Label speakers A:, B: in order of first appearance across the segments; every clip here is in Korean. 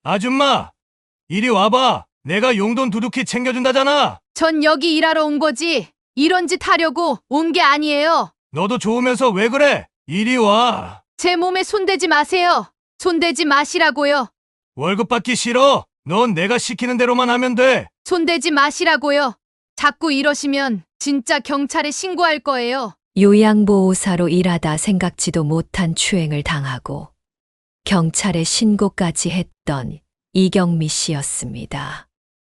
A: 아줌마, 이리 와봐. 내가 용돈 두둑히 챙겨준다잖아.
B: 전 여기 일하러 온 거지. 이런 짓 하려고 온 게 아니에요.
A: 너도 좋으면서 왜 그래? 이리 와.
B: 제 몸에 손대지 마세요. 손대지 마시라고요.
A: 월급 받기 싫어. 넌 내가 시키는 대로만 하면 돼.
B: 손대지 마시라고요. 자꾸 이러시면 진짜 경찰에 신고할 거예요.
C: 요양보호사로 일하다 생각지도 못한 추행을 당하고 경찰에 신고까지 했던 이경미 씨였습니다.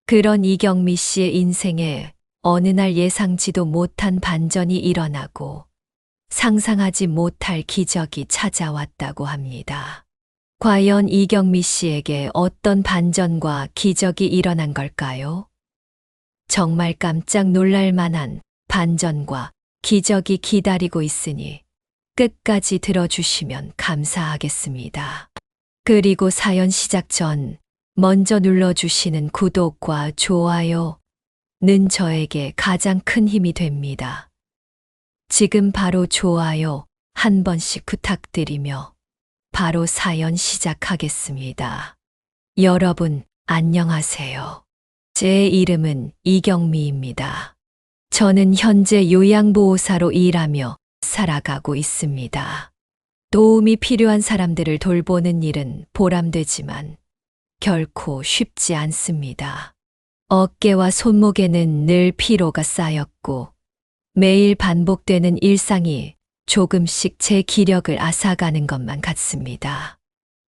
C: 그런 이경미 씨의 인생에 어느 날 예상지도 못한 반전이 일어나고 상상하지 못할 기적이 찾아왔다고 합니다. 과연 이경미 씨에게 어떤 반전과 기적이 일어난 걸까요? 정말 깜짝 놀랄 만한 반전과 기적이 기다리고 있으니 끝까지 들어주시면 감사하겠습니다. 그리고 사연 시작 전 먼저 눌러주시는 구독과 좋아요는 저에게 가장 큰 힘이 됩니다. 지금 바로 좋아요 한 번씩 부탁드리며 바로 사연 시작하겠습니다. 여러분, 안녕하세요. 제 이름은 이경미입니다. 저는 현재 요양보호사로 일하며 살아가고 있습니다. 도움이 필요한 사람들을 돌보는 일은 보람되지만 결코 쉽지 않습니다. 어깨와 손목에는 늘 피로가 쌓였고 매일 반복되는 일상이 조금씩 제 기력을 앗아가는 것만 같습니다.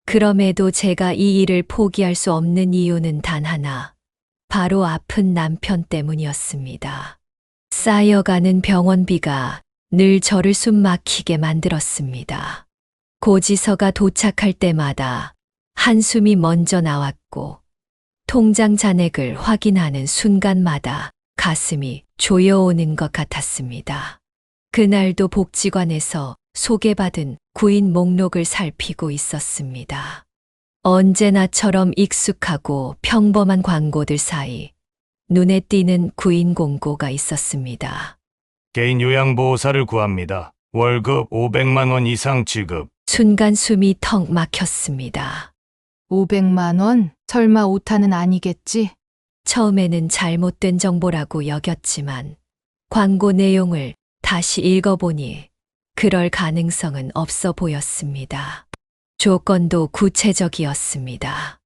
C: 그럼에도 제가 이 일을 포기할 수 없는 이유는 단 하나, 바로 아픈 남편 때문이었습니다. 쌓여가는 병원비가 늘 저를 숨 막히게 만들었습니다. 고지서가 도착할 때마다 한숨이 먼저 나왔고 통장 잔액을 확인하는 순간마다 가슴이 조여오는 것 같았습니다. 그날도 복지관에서 소개받은 구인 목록을 살피고 있었습니다. 언제나처럼 익숙하고 평범한 광고들 사이 눈에 띄는 구인 공고가 있었습니다.
A: 개인 요양보호사를 구합니다. 월급 500만 원 이상 지급.
C: 순간 숨이 턱 막혔습니다.
B: 500만 원? 설마 오타는 아니겠지?
C: 처음에는 잘못된 정보라고 여겼지만 광고 내용을 다시 읽어보니 그럴 가능성은 없어 보였습니다. 조건도 구체적이었습니다.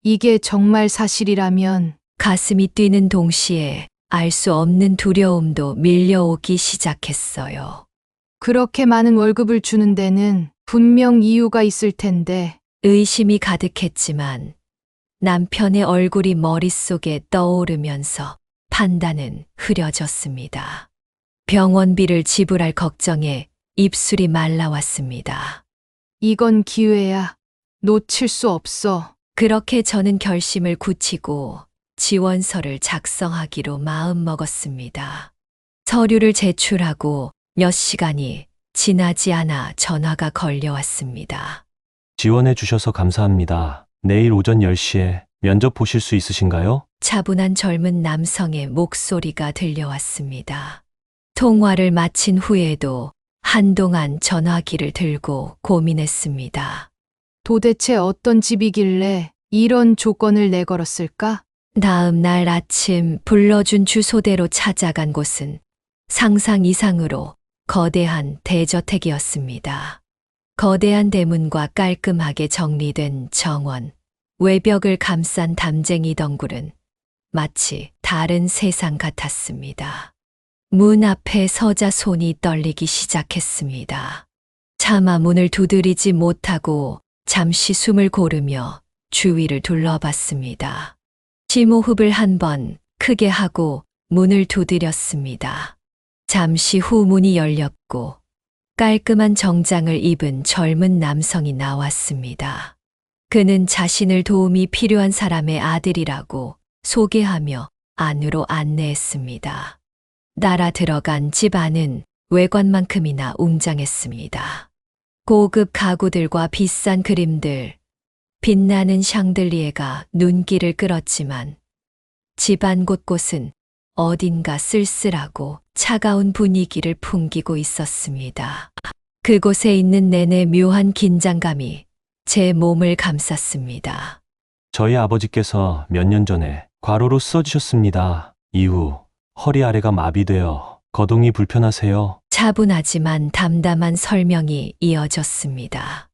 B: 이게 정말 사실이라면
C: 가슴이 뛰는 동시에 알 수 없는 두려움도 밀려오기 시작했어요.
B: 그렇게 많은 월급을 주는 데는 분명 이유가 있을 텐데
C: 의심이 가득했지만 남편의 얼굴이 머릿속에 떠오르면서 판단은 흐려졌습니다. 병원비를 지불할 걱정에 입술이 말라왔습니다.
B: 이건 기회야. 놓칠 수 없어.
C: 그렇게 저는 결심을 굳히고 지원서를 작성하기로 마음먹었습니다. 서류를 제출하고 몇 시간이 지나지 않아 전화가 걸려왔습니다.
D: 지원해 주셔서 감사합니다. 내일 오전 10시에 면접 보실 수 있으신가요?
C: 차분한 젊은 남성의 목소리가 들려왔습니다. 통화를 마친 후에도 한동안 전화기를 들고 고민했습니다.
B: 도대체 어떤 집이길래 이런 조건을 내걸었을까?
C: 다음 날 아침 불러준 주소대로 찾아간 곳은 상상 이상으로 거대한 대저택이었습니다. 거대한 대문과 깔끔하게 정리된 정원, 외벽을 감싼 담쟁이 덩굴은 마치 다른 세상 같았습니다. 문 앞에 서자 손이 떨리기 시작했습니다. 차마 문을 두드리지 못하고 잠시 숨을 고르며 주위를 둘러봤습니다. 심호흡을 한 번 크게 하고 문을 두드렸습니다. 잠시 후 문이 열렸고 깔끔한 정장을 입은 젊은 남성이 나왔습니다. 그는 자신을 도움이 필요한 사람의 아들이라고 소개하며 안으로 안내했습니다. 날아 들어간 집 안은 외관만큼이나 웅장했습니다. 고급 가구들과 비싼 그림들, 빛나는 샹들리에가 눈길을 끌었지만 집안 곳곳은 어딘가 쓸쓸하고 차가운 분위기를 풍기고 있었습니다. 그곳에 있는 내내 묘한 긴장감이 제 몸을 감쌌습니다.
D: 저희 아버지께서 몇 년 전에 과로로 쓰러지셨습니다. 이후 허리 아래가 마비되어 거동이 불편하세요.
C: 차분하지만 담담한 설명이 이어졌습니다.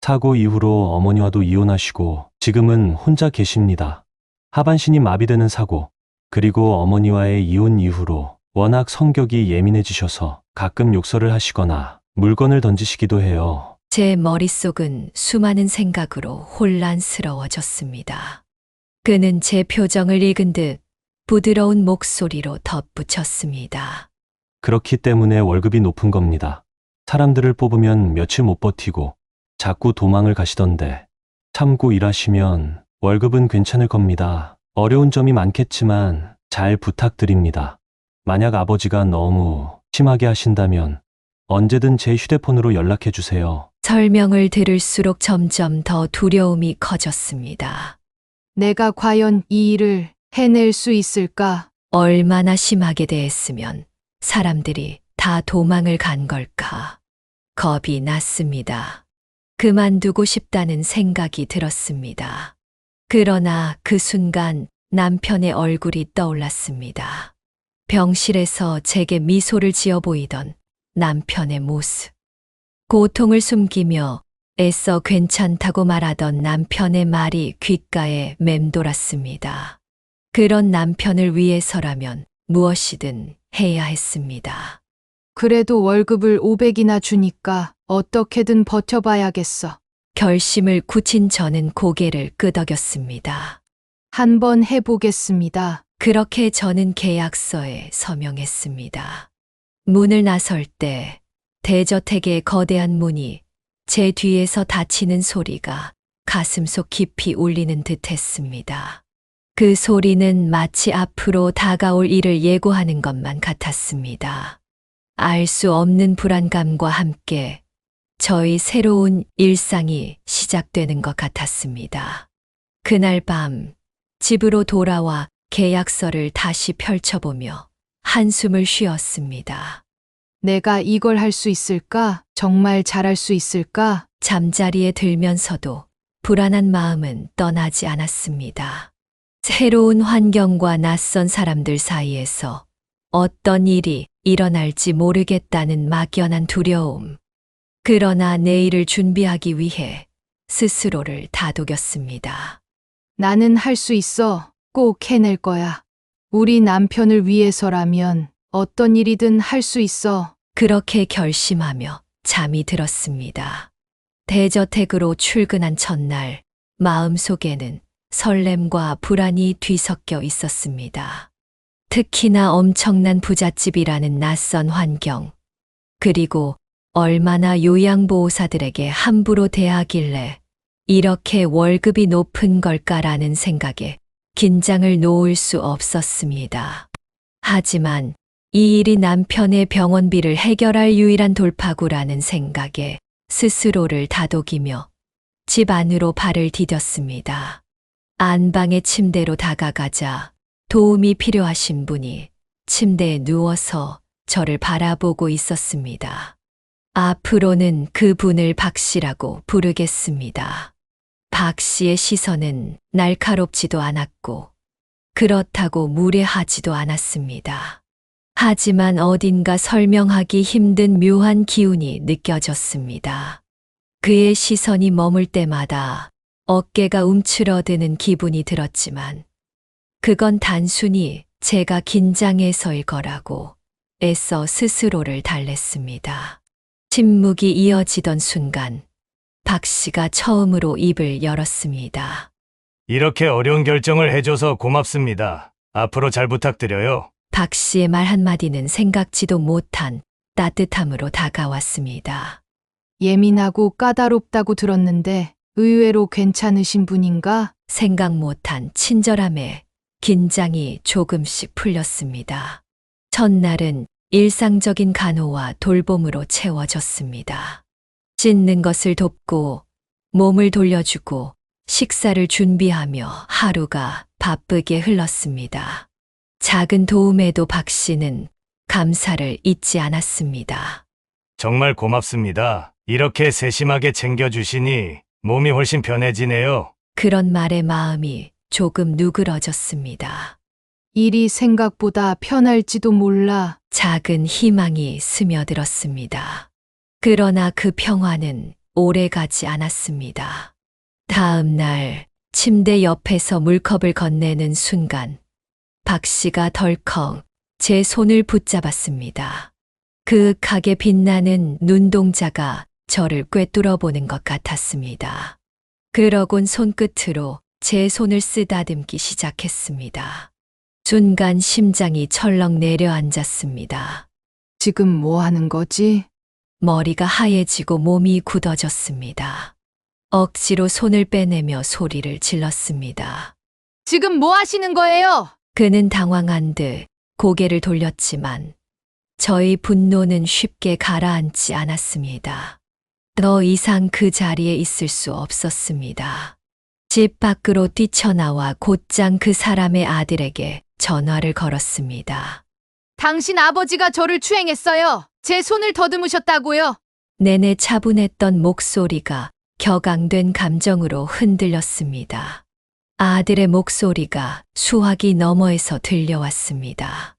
D: 사고 이후로 어머니와도 이혼하시고 지금은 혼자 계십니다. 하반신이 마비되는 사고, 그리고 어머니와의 이혼 이후로 워낙 성격이 예민해지셔서 가끔 욕설을 하시거나 물건을 던지시기도 해요.
C: 제 머릿속은 수많은 생각으로 혼란스러워졌습니다. 그는 제 표정을 읽은 듯 부드러운 목소리로 덧붙였습니다.
D: 그렇기 때문에 월급이 높은 겁니다. 사람들을 뽑으면 며칠 못 버티고 자꾸 도망을 가시던데 참고 일하시면 월급은 괜찮을 겁니다. 어려운 점이 많겠지만 잘 부탁드립니다. 만약 아버지가 너무 심하게 하신다면 언제든 제 휴대폰으로 연락해 주세요.
C: 설명을 들을수록 점점 더 두려움이 커졌습니다.
B: 내가 과연 이 일을 해낼 수 있을까?
C: 얼마나 심하게 대했으면 사람들이 다 도망을 간 걸까? 겁이 났습니다. 그만두고 싶다는 생각이 들었습니다. 그러나 그 순간 남편의 얼굴이 떠올랐습니다. 병실에서 제게 미소를 지어 보이던 남편의 모습. 고통을 숨기며 애써 괜찮다고 말하던 남편의 말이 귓가에 맴돌았습니다. 그런 남편을 위해서라면 무엇이든 해야 했습니다.
B: 그래도 월급을 500이나 주니까 어떻게든 버텨봐야겠어.
C: 결심을 굳힌 저는 고개를 끄덕였습니다.
B: 한번 해보겠습니다.
C: 그렇게 저는 계약서에 서명했습니다. 문을 나설 때 대저택의 거대한 문이 제 뒤에서 닫히는 소리가 가슴속 깊이 울리는 듯 했습니다. 그 소리는 마치 앞으로 다가올 일을 예고하는 것만 같았습니다. 알 수 없는 불안감과 함께 저희 새로운 일상이 시작되는 것 같았습니다. 그날 밤 집으로 돌아와 계약서를 다시 펼쳐보며 한숨을 쉬었습니다.
B: 내가 이걸 할 수 있을까? 정말 잘할 수 있을까?
C: 잠자리에 들면서도 불안한 마음은 떠나지 않았습니다. 새로운 환경과 낯선 사람들 사이에서 어떤 일이 일어날지 모르겠다는 막연한 두려움. 그러나 내일을 준비하기 위해 스스로를 다독였습니다.
B: 나는 할 수 있어. 꼭 해낼 거야. 우리 남편을 위해서라면 어떤 일이든 할 수 있어.
C: 그렇게 결심하며 잠이 들었습니다. 대저택으로 출근한 첫날, 마음속에는 설렘과 불안이 뒤섞여 있었습니다. 특히나 엄청난 부잣집이라는 낯선 환경, 그리고 얼마나 요양보호사들에게 함부로 대하길래 이렇게 월급이 높은 걸까라는 생각에 긴장을 놓을 수 없었습니다. 하지만 이 일이 남편의 병원비를 해결할 유일한 돌파구라는 생각에 스스로를 다독이며 집 안으로 발을 디뎠습니다. 안방의 침대로 다가가자 도움이 필요하신 분이 침대에 누워서 저를 바라보고 있었습니다. 앞으로는 그분을 박 씨라고 부르겠습니다. 박 씨의 시선은 날카롭지도 않았고 그렇다고 무례하지도 않았습니다. 하지만 어딘가 설명하기 힘든 묘한 기운이 느껴졌습니다. 그의 시선이 머물 때마다 어깨가 움츠러드는 기분이 들었지만 그건 단순히 제가 긴장해서일 거라고 애써 스스로를 달랬습니다. 침묵이 이어지던 순간 박 씨가 처음으로 입을 열었습니다.
A: 이렇게 어려운 결정을 해줘서 고맙습니다. 앞으로 잘 부탁드려요.
C: 박 씨의 말 한마디는 생각지도 못한 따뜻함으로 다가왔습니다.
B: 예민하고 까다롭다고 들었는데 의외로 괜찮으신 분인가?
C: 생각 못한 친절함에 긴장이 조금씩 풀렸습니다. 첫날은 일상적인 간호와 돌봄으로 채워졌습니다. 씻는 것을 돕고 몸을 돌려주고 식사를 준비하며 하루가 바쁘게 흘렀습니다. 작은 도움에도 박 씨는 감사를 잊지 않았습니다.
A: 정말 고맙습니다. 이렇게 세심하게 챙겨주시니 몸이 훨씬 편해지네요.
C: 그런 말에 마음이 조금 누그러졌습니다.
B: 일이 생각보다 편할지도 몰라.
C: 작은 희망이 스며들었습니다. 그러나 그 평화는 오래 가지 않았습니다. 다음 날 침대 옆에서 물컵을 건네는 순간 박 씨가 덜컥 제 손을 붙잡았습니다. 그윽하게 빛나는 눈동자가 저를 꿰뚫어 보는 것 같았습니다. 그러곤 손끝으로 제 손을 쓰다듬기 시작했습니다. 순간 심장이 철렁 내려앉았습니다.
B: 지금 뭐 하는 거지?
C: 머리가 하얘지고 몸이 굳어졌습니다. 억지로 손을 빼내며 소리를 질렀습니다.
B: 지금 뭐 하시는 거예요?
C: 그는 당황한 듯 고개를 돌렸지만 저의 분노는 쉽게 가라앉지 않았습니다. 더 이상 그 자리에 있을 수 없었습니다. 집 밖으로 뛰쳐나와 곧장 그 사람의 아들에게 전화를 걸었습니다.
B: 당신 아버지가 저를 추행했어요. 제 손을 더듬으셨다고요.
C: 내내 차분했던 목소리가 격앙된 감정으로 흔들렸습니다. 아들의 목소리가 수화기 너머에서 들려왔습니다.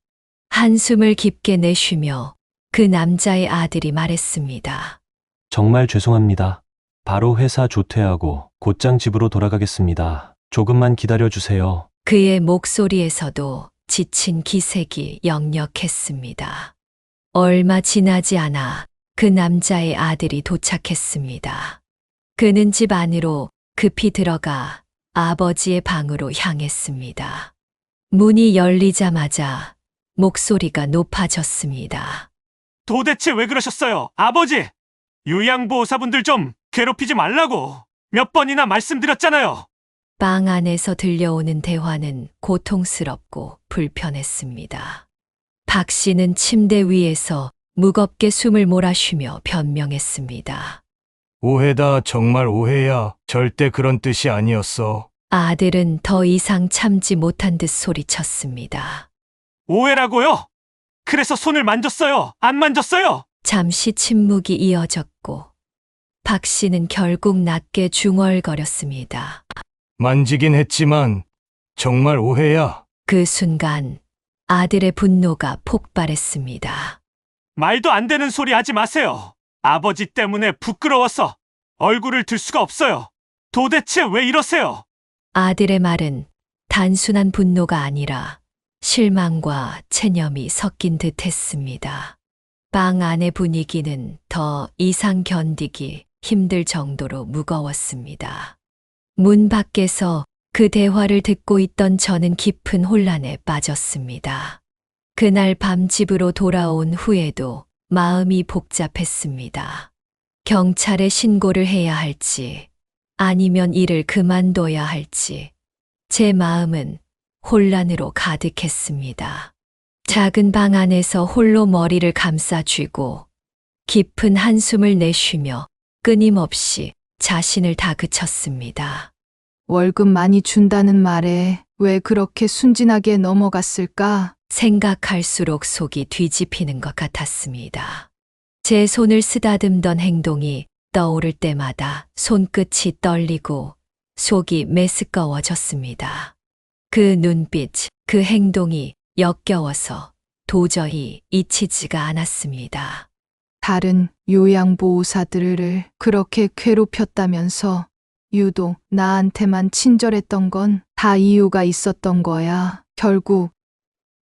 C: 한숨을 깊게 내쉬며 그 남자의 아들이 말했습니다.
D: 정말 죄송합니다. 바로 회사 조퇴하고 곧장 집으로 돌아가겠습니다. 조금만 기다려 주세요.
C: 그의 목소리에서도 지친 기색이 역력했습니다. 얼마 지나지 않아 그 남자의 아들이 도착했습니다. 그는 집 안으로 급히 들어가 아버지의 방으로 향했습니다. 문이 열리자마자 목소리가 높아졌습니다.
E: 도대체 왜 그러셨어요, 아버지? 요양보호사분들 좀 괴롭히지 말라고 몇 번이나 말씀드렸잖아요.
C: 방 안에서 들려오는 대화는 고통스럽고 불편했습니다. 박 씨는 침대 위에서 무겁게 숨을 몰아쉬며 변명했습니다.
A: 오해다, 정말 오해야. 절대 그런 뜻이 아니었어.
C: 아들은 더 이상 참지 못한 듯 소리쳤습니다.
E: 오해라고요? 그래서 손을 만졌어요? 안 만졌어요?
C: 잠시 침묵이 이어졌고 박 씨는 결국 낮게 중얼거렸습니다.
A: 만지긴 했지만 정말 오해야.
C: 그 순간 아들의 분노가 폭발했습니다.
E: 말도 안 되는 소리 하지 마세요. 아버지 때문에 부끄러워서 얼굴을 들 수가 없어요. 도대체 왜 이러세요?
C: 아들의 말은 단순한 분노가 아니라 실망과 체념이 섞인 듯 했습니다. 방 안의 분위기는 더 이상 견디기 힘들 정도로 무거웠습니다. 문 밖에서 그 대화를 듣고 있던 저는 깊은 혼란에 빠졌습니다. 그날 밤 집으로 돌아온 후에도 마음이 복잡했습니다. 경찰에 신고를 해야 할지 아니면 일을 그만둬야 할지 제 마음은 혼란으로 가득했습니다. 작은 방 안에서 홀로 머리를 감싸 쥐고 깊은 한숨을 내쉬며 끊임없이 자신을 다그쳤습니다.
B: 월급 많이 준다는 말에 왜 그렇게 순진하게 넘어갔을까?
C: 생각할수록 속이 뒤집히는 것 같았습니다. 제 손을 쓰다듬던 행동이 떠오를 때마다 손끝이 떨리고 속이 메스꺼워졌습니다. 그 눈빛, 그 행동이 역겨워서 도저히 잊히지가 않았습니다.
B: 다른 요양보호사들을 그렇게 괴롭혔다면서 유독 나한테만 친절했던 건 다 이유가 있었던 거야. 결국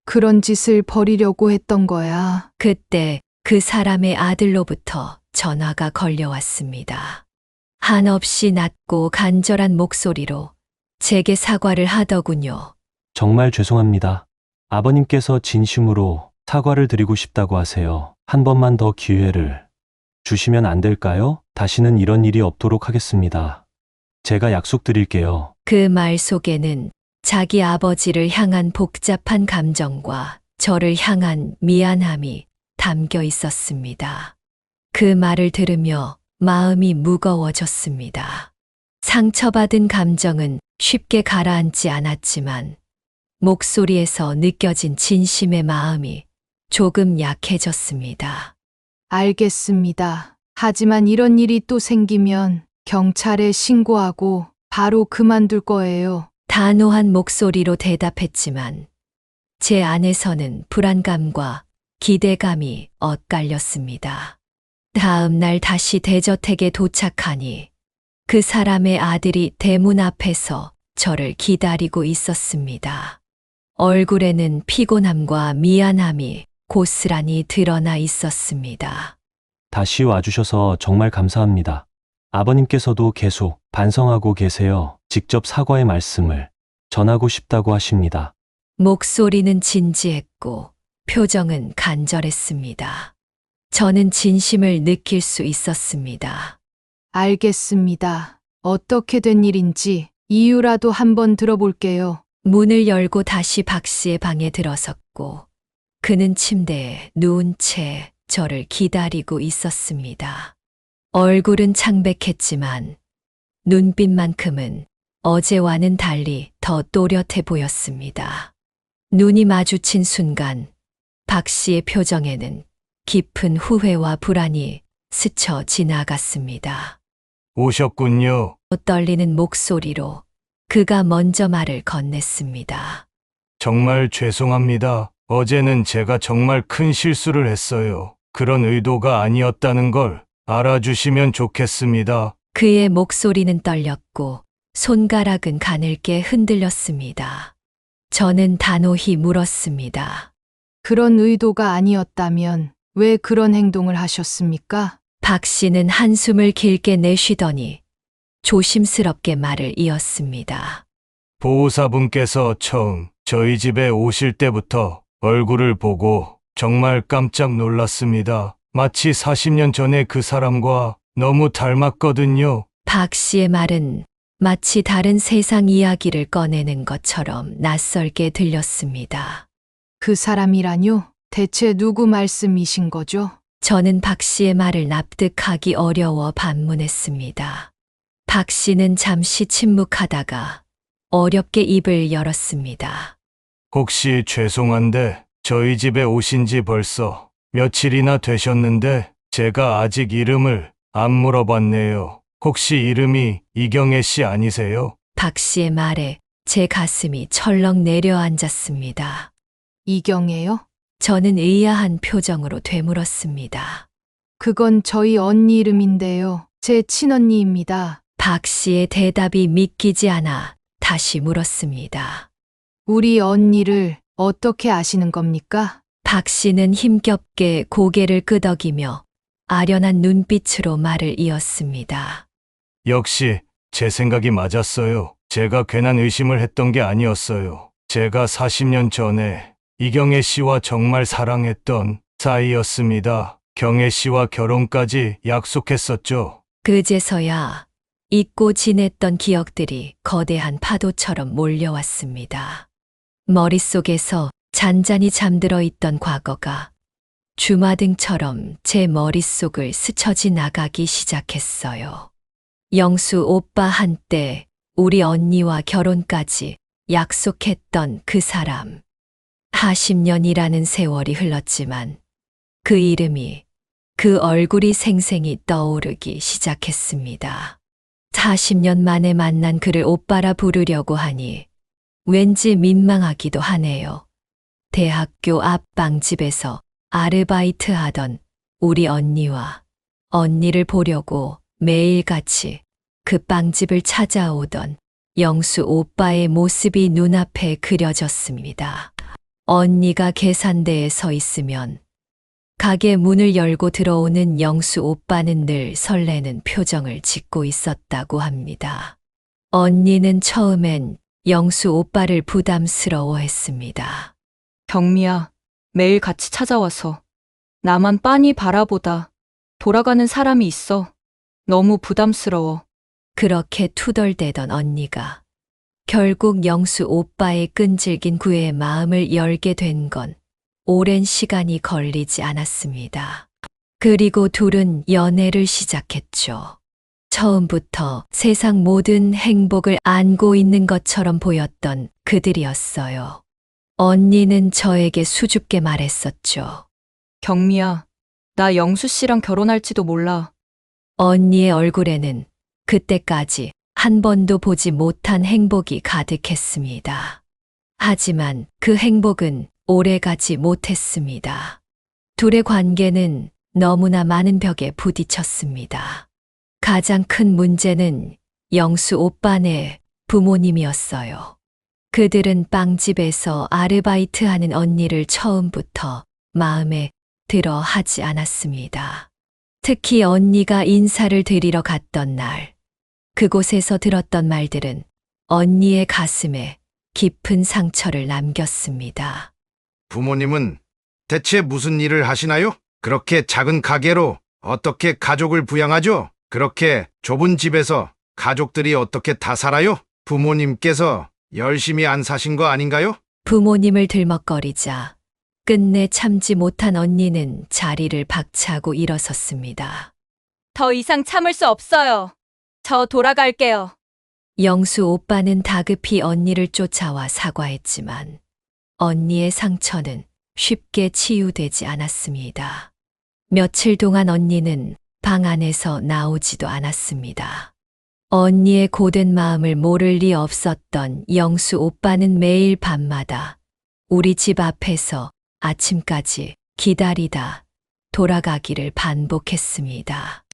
B: 그런 짓을 벌이려고 했던 거야.
C: 그때 그 사람의 아들로부터 전화가 걸려왔습니다. 한없이 낮고 간절한 목소리로 제게 사과를 하더군요.
D: 정말 죄송합니다. 아버님께서 진심으로 사과를 드리고 싶다고 하세요. 한 번만 더 기회를 주시면 안 될까요? 다시는 이런 일이 없도록 하겠습니다. 제가 약속드릴게요.
C: 그 말 속에는 자기 아버지를 향한 복잡한 감정과 저를 향한 미안함이 담겨 있었습니다. 그 말을 들으며 마음이 무거워졌습니다. 상처받은 감정은 쉽게 가라앉지 않았지만 목소리에서 느껴진 진심의 마음이 조금 약해졌습니다.
B: 알겠습니다. 하지만 이런 일이 또 생기면 경찰에 신고하고 바로 그만둘 거예요.
C: 단호한 목소리로 대답했지만 제 안에서는 불안감과 기대감이 엇갈렸습니다. 다음 날 다시 대저택에 도착하니 그 사람의 아들이 대문 앞에서 저를 기다리고 있었습니다. 얼굴에는 피곤함과 미안함이 고스란히 드러나 있었습니다.
D: 다시 와주셔서 정말 감사합니다. 아버님께서도 계속 반성하고 계세요. 직접 사과의 말씀을 전하고 싶다고 하십니다.
C: 목소리는 진지했고 표정은 간절했습니다. 저는 진심을 느낄 수 있었습니다.
B: 알겠습니다. 어떻게 된 일인지 이유라도 한번 들어볼게요.
C: 문을 열고 다시 박 씨의 방에 들어섰고 그는 침대에 누운 채 저를 기다리고 있었습니다. 얼굴은 창백했지만 눈빛만큼은 어제와는 달리 더 또렷해 보였습니다. 눈이 마주친 순간 박 씨의 표정에는 깊은 후회와 불안이 스쳐 지나갔습니다.
A: 오셨군요.
C: 떨리는 목소리로 그가 먼저 말을 건넸습니다.
A: 정말 죄송합니다. 어제는 제가 정말 큰 실수를 했어요. 그런 의도가 아니었다는 걸 알아주시면 좋겠습니다.
C: 그의 목소리는 떨렸고 손가락은 가늘게 흔들렸습니다. 저는 단호히 물었습니다.
B: 그런 의도가 아니었다면 왜 그런 행동을 하셨습니까?
C: 박 씨는 한숨을 길게 내쉬더니 조심스럽게 말을 이었습니다.
A: 보호사분께서 처음 저희 집에 오실 때부터 얼굴을 보고 정말 깜짝 놀랐습니다. 마치 40년 전에 그 사람과 너무 닮았거든요.
C: 박 씨의 말은 마치 다른 세상 이야기를 꺼내는 것처럼 낯설게 들렸습니다.
B: 그 사람이라뇨? 대체 누구 말씀이신 거죠?
C: 저는 박 씨의 말을 납득하기 어려워 반문했습니다. 박 씨는 잠시 침묵하다가 어렵게 입을 열었습니다.
A: 혹시 죄송한데 저희 집에 오신 지 벌써 며칠이나 되셨는데 제가 아직 이름을 안 물어봤네요. 혹시 이름이 이경애 씨 아니세요?
C: 박 씨의 말에 제 가슴이 철렁 내려앉았습니다.
B: 이경애요?
C: 저는 의아한 표정으로 되물었습니다.
B: 그건 저희 언니 이름인데요. 제 친언니입니다.
C: 박 씨의 대답이 믿기지 않아 다시 물었습니다.
B: 우리 언니를 어떻게 아시는 겁니까?
C: 박 씨는 힘겹게 고개를 끄덕이며 아련한 눈빛으로 말을 이었습니다.
A: 역시 제 생각이 맞았어요. 제가 괜한 의심을 했던 게 아니었어요. 제가 40년 전에 이경애 씨와 정말 사랑했던 사이였습니다. 경애 씨와 결혼까지 약속했었죠.
C: 그제서야 잊고 지냈던 기억들이 거대한 파도처럼 몰려왔습니다. 머릿속에서 잔잔히 잠들어 있던 과거가 주마등처럼 제 머릿속을 스쳐 지나가기 시작했어요. 영수 오빠 한때 우리 언니와 결혼까지 약속했던 그 사람. 40년이라는 세월이 흘렀지만 그 이름이, 그 얼굴이 생생히 떠오르기 시작했습니다. 40년 만에 만난 그를 오빠라 부르려고 하니 왠지 민망하기도 하네요. 대학교 앞 빵집에서 아르바이트 하던 우리 언니와 언니를 보려고 매일같이 그 빵집을 찾아오던 영수 오빠의 모습이 눈앞에 그려졌습니다. 언니가 계산대에 서 있으면 가게 문을 열고 들어오는 영수 오빠는 늘 설레는 표정을 짓고 있었다고 합니다. 언니는 처음엔 영수 오빠를 부담스러워했습니다.
F: 경미야, 매일 같이 찾아와서 나만 빤히 바라보다 돌아가는 사람이 있어. 너무 부담스러워.
C: 그렇게 투덜대던 언니가 결국 영수 오빠의 끈질긴 구애에 마음을 열게 된 건 오랜 시간이 걸리지 않았습니다. 그리고 둘은 연애를 시작했죠. 처음부터 세상 모든 행복을 안고 있는 것처럼 보였던 그들이었어요. 언니는 저에게 수줍게 말했었죠.
F: 경미야, 나 영수 씨랑 결혼할지도 몰라.
C: 언니의 얼굴에는 그때까지 한 번도 보지 못한 행복이 가득했습니다. 하지만 그 행복은 오래가지 못했습니다. 둘의 관계는 너무나 많은 벽에 부딪혔습니다. 가장 큰 문제는 영수 오빠네 부모님이었어요. 그들은 빵집에서 아르바이트하는 언니를 처음부터 마음에 들어 하지 않았습니다. 특히 언니가 인사를 드리러 갔던 날, 그곳에서 들었던 말들은 언니의 가슴에 깊은 상처를 남겼습니다.
G: 부모님은 대체 무슨 일을 하시나요? 그렇게 작은 가게로 어떻게 가족을 부양하죠? 그렇게 좁은 집에서 가족들이 어떻게 다 살아요? 부모님께서 열심히 안 사신 거 아닌가요?
C: 부모님을 들먹거리자 끝내 참지 못한 언니는 자리를 박차고 일어섰습니다.
F: 더 이상 참을 수 없어요. 저 돌아갈게요.
C: 영수 오빠는 다급히 언니를 쫓아와 사과했지만 언니의 상처는 쉽게 치유되지 않았습니다. 며칠 동안 언니는 방 안에서 나오지도 않았습니다. 언니의 고된 마음을 모를 리 없었던 영수 오빠는 매일 밤마다 우리 집 앞에서 아침까지 기다리다 돌아가기를 반복했습니다.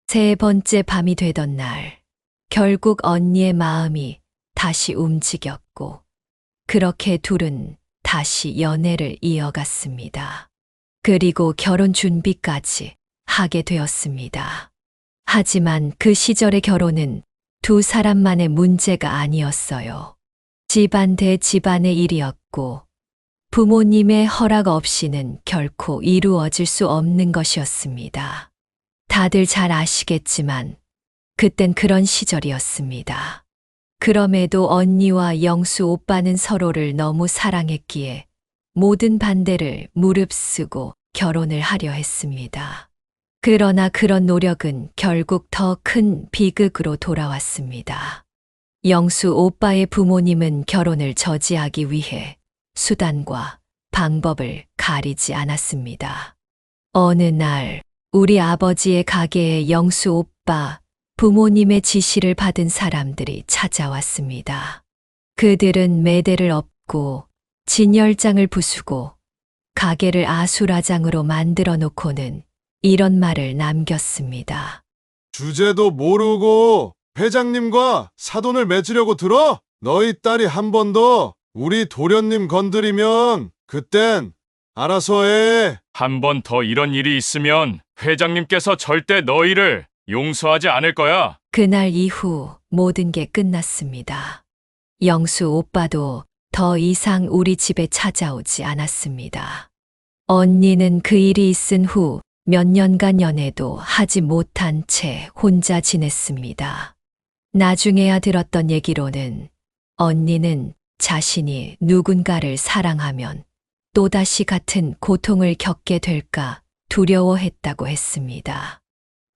C: 세 번째 밤이 되던 날, 결국 언니의 마음이 다시 움직였고, 그렇게 둘은 다시 연애를 이어갔습니다. 그리고 결혼 준비까지 하게 되었습니다. 하지만 그 시절의 결혼은 두 사람만의 문제가 아니었어요. 집안 대 집안의 일이었고, 부모님의 허락 없이는 결코 이루어질 수 없는 것이었습니다. 다들 잘 아시겠지만, 그땐 그런 시절이었습니다. 그럼에도 언니와 영수 오빠는 서로를 너무 사랑했기에 모든 반대를 무릅쓰고 결혼을 하려 했습니다. 그러나 그런 노력은 결국 더 큰 비극으로 돌아왔습니다. 영수 오빠의 부모님은 결혼을 저지하기 위해 수단과 방법을 가리지 않았습니다. 어느 날 우리 아버지의 가게에 영수 오빠 부모님의 지시를 받은 사람들이 찾아왔습니다. 그들은 매대를 엎고 진열장을 부수고 가게를 아수라장으로 만들어 놓고는 이런 말을 남겼습니다.
H: 주제도 모르고 회장님과 사돈을 맺으려고 들어? 너희 딸이 한 번 더 우리 도련님 건드리면 그땐 알아서 해.
E: 한 번 더 이런 일이 있으면 회장님께서 절대 너희를 용서하지 않을 거야.
C: 그날 이후 모든 게 끝났습니다. 영수 오빠도 더 이상 우리 집에 찾아오지 않았습니다. 언니는 그 일이 있은 후 몇 년간 연애도 하지 못한 채 혼자 지냈습니다. 나중에야 들었던 얘기로는 언니는 자신이 누군가를 사랑하면 또다시 같은 고통을 겪게 될까 두려워했다고 했습니다.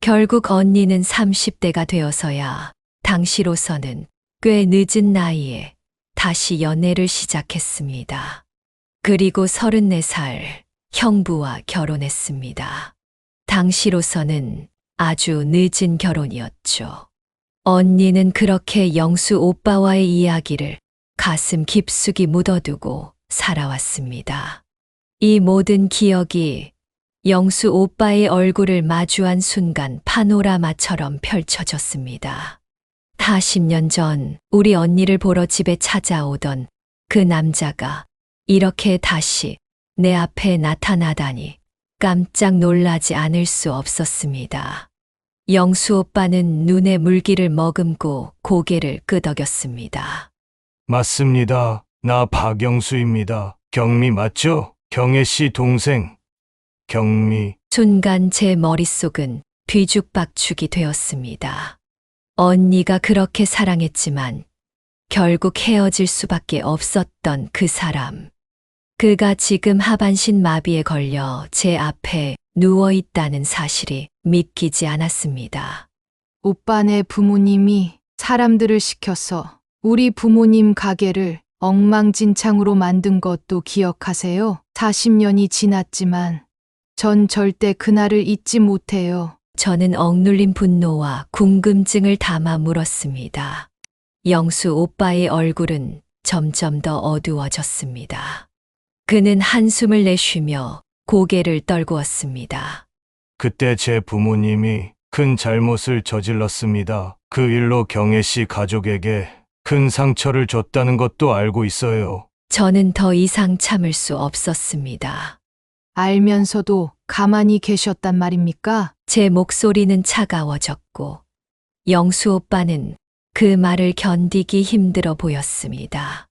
C: 결국 언니는 30대가 되어서야 당시로서는 꽤 늦은 나이에 다시 연애를 시작했습니다. 그리고 34살 형부와 결혼했습니다. 당시로서는 아주 늦은 결혼이었죠. 언니는 그렇게 영수 오빠와의 이야기를 가슴 깊숙이 묻어두고 살아왔습니다. 이 모든 기억이 영수 오빠의 얼굴을 마주한 순간 파노라마처럼 펼쳐졌습니다. 40년 전 우리 언니를 보러 집에 찾아오던 그 남자가 이렇게 다시 내 앞에 나타나다니 깜짝 놀라지 않을 수 없었습니다. 영수 오빠는 눈에 물기를 머금고 고개를 끄덕였습니다.
A: 맞습니다. 나 박영수입니다. 경미 맞죠? 경혜 씨 동생. 경미.
C: 순간 제 머릿속은 뒤죽박죽이 되었습니다. 언니가 그렇게 사랑했지만 결국 헤어질 수밖에 없었던 그 사람. 그가 지금 하반신 마비에 걸려 제 앞에 누워 있다는 사실이 믿기지 않았습니다.
B: 오빠네 부모님이 사람들을 시켜서 우리 부모님 가게를 엉망진창으로 만든 것도 기억하세요? 40년이 지났지만 전 절대 그날을 잊지 못해요.
C: 저는 억눌린 분노와 궁금증을 담아 물었습니다. 영수 오빠의 얼굴은 점점 더 어두워졌습니다. 그는 한숨을 내쉬며 고개를 떨구었습니다.
A: 그때 제 부모님이 큰 잘못을 저질렀습니다. 그 일로 경혜 씨 가족에게 큰 상처를 줬다는 것도 알고 있어요.
C: 저는 더 이상 참을 수 없었습니다.
B: 알면서도 가만히 계셨단 말입니까?
C: 제 목소리는 차가워졌고 영수 오빠는 그 말을 견디기 힘들어 보였습니다.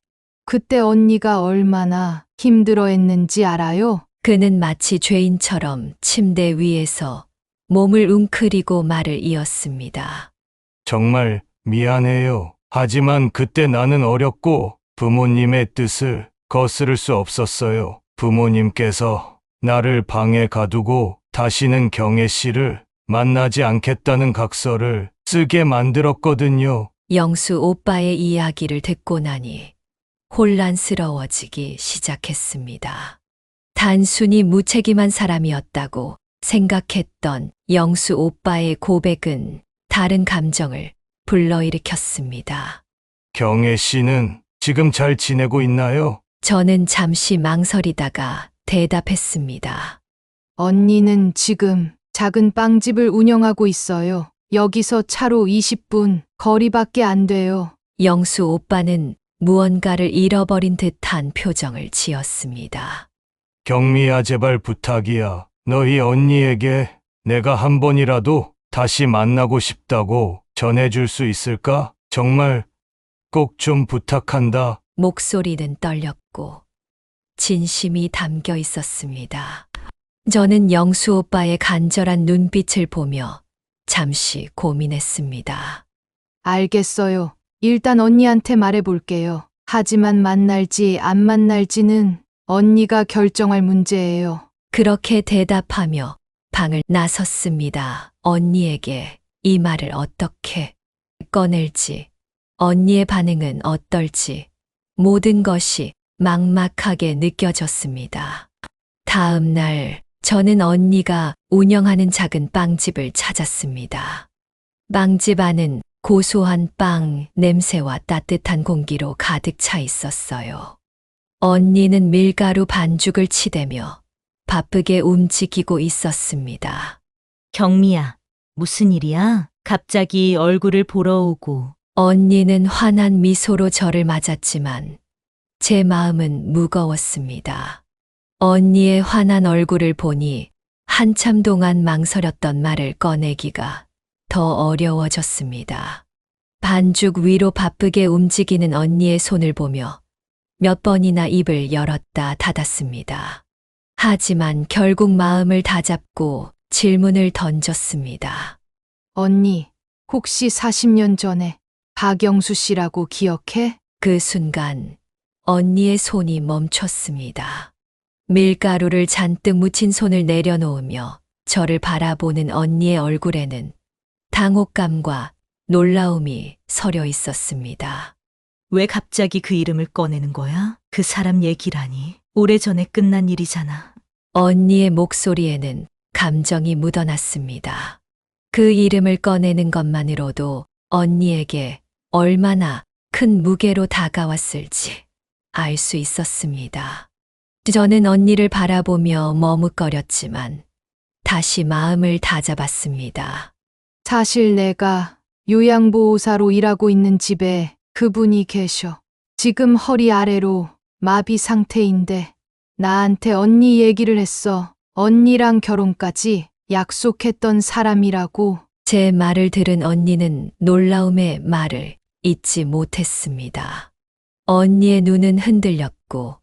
B: 그때 언니가 얼마나 힘들어 했는지 알아요?
C: 그는 마치 죄인처럼 침대 위에서 몸을 웅크리고 말을 이었습니다.
A: 정말 미안해요. 하지만 그때 나는 어렸고 부모님의 뜻을 거스를 수 없었어요. 부모님께서 나를 방에 가두고 다시는 경혜 씨를 만나지 않겠다는 각서를 쓰게 만들었거든요.
C: 영수 오빠의 이야기를 듣고 나니 혼란스러워지기 시작했습니다. 단순히 무책임한 사람이었다고 생각했던 영수 오빠의 고백은 다른 감정을 불러일으켰습니다.
A: 경혜 씨는 지금 잘 지내고 있나요?
C: 저는 잠시 망설이다가 대답했습니다.
B: 언니는 지금 작은 빵집을 운영하고 있어요. 여기서 차로 20분 거리밖에 안 돼요.
C: 영수 오빠는 무언가를 잃어버린 듯한 표정을 지었습니다.
A: 경미야, 제발 부탁이야. 너희 언니에게 내가 한 번이라도 다시 만나고 싶다고 전해줄 수 있을까? 정말 꼭 좀 부탁한다.
C: 목소리는 떨렸고 진심이 담겨 있었습니다. 저는 영수 오빠의 간절한 눈빛을 보며 잠시 고민했습니다.
B: 알겠어요. 일단 언니한테 말해볼게요. 하지만 만날지 안 만날지는 언니가 결정할 문제예요.
C: 그렇게 대답하며 방을 나섰습니다. 언니에게 이 말을 어떻게 꺼낼지, 언니의 반응은 어떨지, 모든 것이 막막하게 느껴졌습니다. 다음 날, 저는 언니가 운영하는 작은 빵집을 찾았습니다. 빵집 안은 고소한 빵 냄새와 따뜻한 공기로 가득 차 있었어요. 언니는 밀가루 반죽을 치대며 바쁘게 움직이고 있었습니다.
I: 경미야, 무슨 일이야? 갑자기 얼굴을 보러 오고.
C: 언니는 환한 미소로 저를 맞았지만 제 마음은 무거웠습니다. 언니의 환한 얼굴을 보니 한참 동안 망설였던 말을 꺼내기가 더 어려워졌습니다. 반죽 위로 바쁘게 움직이는 언니의 손을 보며 몇 번이나 입을 열었다 닫았습니다. 하지만 결국 마음을 다잡고 질문을 던졌습니다.
B: 언니, 혹시 40년 전에 박영수 씨라고 기억해?
C: 그 순간 언니의 손이 멈췄습니다. 밀가루를 잔뜩 묻힌 손을 내려놓으며 저를 바라보는 언니의 얼굴에는 당혹감과 놀라움이 서려 있었습니다.
I: 왜 갑자기 그 이름을 꺼내는 거야? 그 사람 얘기라니. 오래전에 끝난 일이잖아.
C: 언니의 목소리에는 감정이 묻어났습니다. 그 이름을 꺼내는 것만으로도 언니에게 얼마나 큰 무게로 다가왔을지 알 수 있었습니다. 저는 언니를 바라보며 머뭇거렸지만 다시 마음을 다잡았습니다.
B: 사실 내가 요양보호사로 일하고 있는 집에 그분이 계셔. 지금 허리 아래로 마비 상태인데 나한테 언니 얘기를 했어. 언니랑 결혼까지 약속했던 사람이라고.
C: 제 말을 들은 언니는 놀라움의 말을 잇지 못했습니다. 언니의 눈은 흔들렸고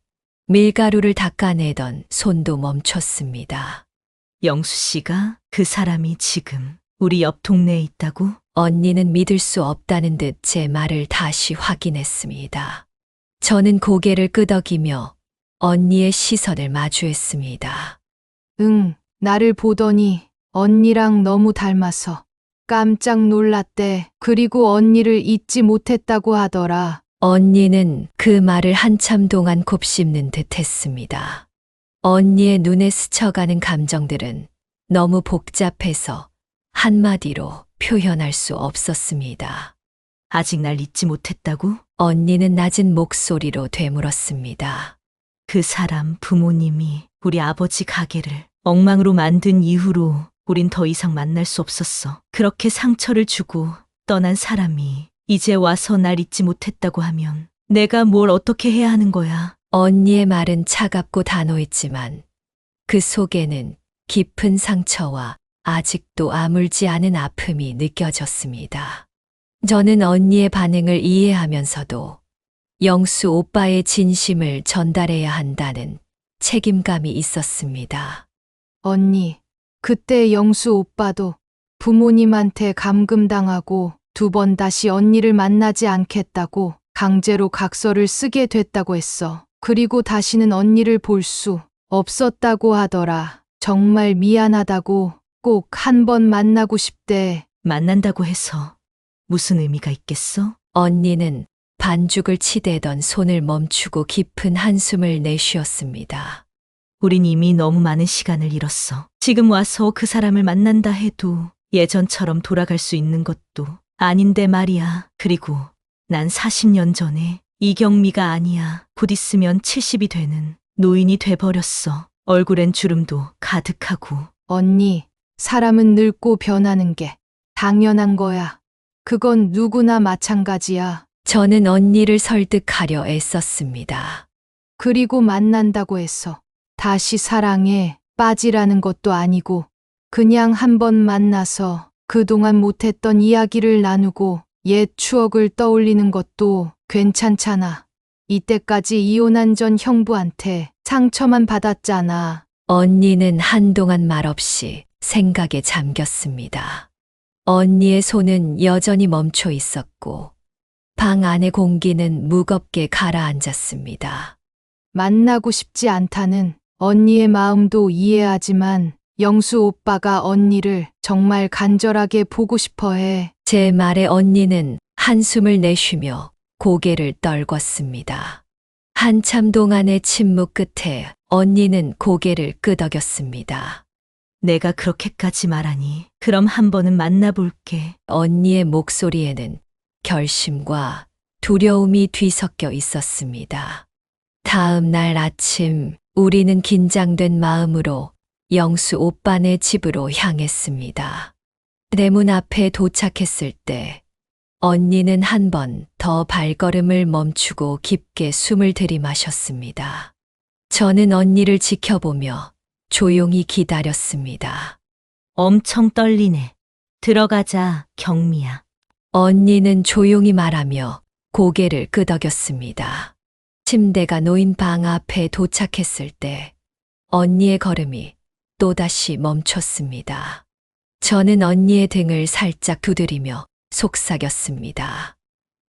C: 밀가루를 닦아내던 손도 멈췄습니다.
I: 영수 씨가 그 사람이 지금 우리 옆 동네에 있다고?
C: 언니는 믿을 수 없다는 듯 제 말을 다시 확인했습니다. 저는 고개를 끄덕이며 언니의 시선을 마주했습니다.
B: 응, 나를 보더니 언니랑 너무 닮아서 깜짝 놀랐대. 그리고 언니를 잊지 못했다고 하더라.
C: 언니는 그 말을 한참 동안 곱씹는 듯 했습니다. 언니의 눈에 스쳐가는 감정들은 너무 복잡해서 한마디로 표현할 수 없었습니다.
I: 아직 날 잊지 못했다고?
C: 언니는 낮은 목소리로 되물었습니다.
I: 그 사람 부모님이 우리 아버지 가게를 엉망으로 만든 이후로 우린 더 이상 만날 수 없었어. 그렇게 상처를 주고 떠난 사람이 이제 와서 날 잊지 못했다고 하면 내가 뭘 어떻게 해야 하는 거야?
C: 언니의 말은 차갑고 단호했지만 그 속에는 깊은 상처와 아직도 아물지 않은 아픔이 느껴졌습니다. 저는 언니의 반응을 이해하면서도 영수 오빠의 진심을 전달해야 한다는 책임감이 있었습니다.
B: 언니, 그때 영수 오빠도 부모님한테 감금당하고 2번 다시 언니를 만나지 않겠다고 강제로 각서를 쓰게 됐다고 했어. 그리고 다시는 언니를 볼 수 없었다고 하더라. 정말 미안하다고 꼭 한 번 만나고 싶대.
I: 만난다고 해서 무슨 의미가 있겠어?
C: 언니는 반죽을 치대던 손을 멈추고 깊은 한숨을 내쉬었습니다.
I: 우린 이미 너무 많은 시간을 잃었어. 지금 와서 그 사람을 만난다 해도 예전처럼 돌아갈 수 있는 것도 아닌데 말이야. 그리고 난 40년 전에 이경미가 아니야. 곧 있으면 70이 되는 노인이 돼버렸어. 얼굴엔 주름도 가득하고.
B: 언니, 사람은 늙고 변하는 게 당연한 거야. 그건 누구나 마찬가지야.
C: 저는 언니를 설득하려 애썼습니다.
B: 그리고 만난다고 해서 다시 사랑에 빠지라는 것도 아니고 그냥 한 번 만나서 그동안 못했던 이야기를 나누고 옛 추억을 떠올리는 것도 괜찮잖아. 이때까지 이혼한 전 형부한테 상처만 받았잖아.
C: 언니는 한동안 말없이 생각에 잠겼습니다. 언니의 손은 여전히 멈춰 있었고 방 안의 공기는 무겁게 가라앉았습니다.
B: 만나고 싶지 않다는 언니의 마음도 이해하지만 영수 오빠가 언니를 정말 간절하게 보고 싶어 해.
C: 제 말에 언니는 한숨을 내쉬며 고개를 떨궜습니다. 한참 동안의 침묵 끝에 언니는 고개를 끄덕였습니다.
I: 내가 그렇게까지 말하니 그럼 한 번은 만나볼게.
C: 언니의 목소리에는 결심과 두려움이 뒤섞여 있었습니다. 다음 날 아침 우리는 긴장된 마음으로 영수 오빠네 집으로 향했습니다. 대문 앞에 도착했을 때 언니는 한 번 더 발걸음을 멈추고 깊게 숨을 들이마셨습니다. 저는 언니를 지켜보며 조용히 기다렸습니다.
I: 엄청 떨리네. 들어가자, 경미야.
C: 언니는 조용히 말하며 고개를 끄덕였습니다. 침대가 놓인 방 앞에 도착했을 때 언니의 걸음이 또다시 멈췄습니다. 저는 언니의 등을 살짝 두드리며 속삭였습니다.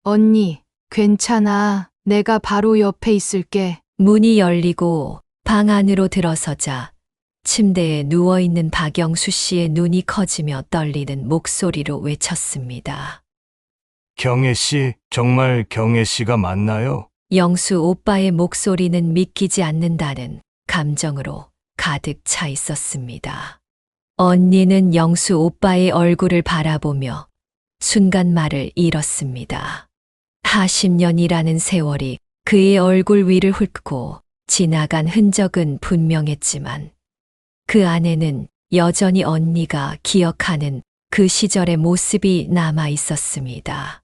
B: 언니, 괜찮아. 내가 바로 옆에 있을게.
C: 문이 열리고 방 안으로 들어서자 침대에 누워있는 박영수 씨의 눈이 커지며 떨리는 목소리로 외쳤습니다.
A: 경혜 씨, 정말 경혜 씨가 맞나요?
C: 영수 오빠의 목소리는 믿기지 않는다는 감정으로 가득 차 있었습니다. 언니는 영수 오빠의 얼굴을 바라보며 순간 말을 잃었습니다. 40년이라는 세월이 그의 얼굴 위를 훑고 지나간 흔적은 분명했지만 그 안에는 여전히 언니가 기억하는 그 시절의 모습이 남아 있었습니다.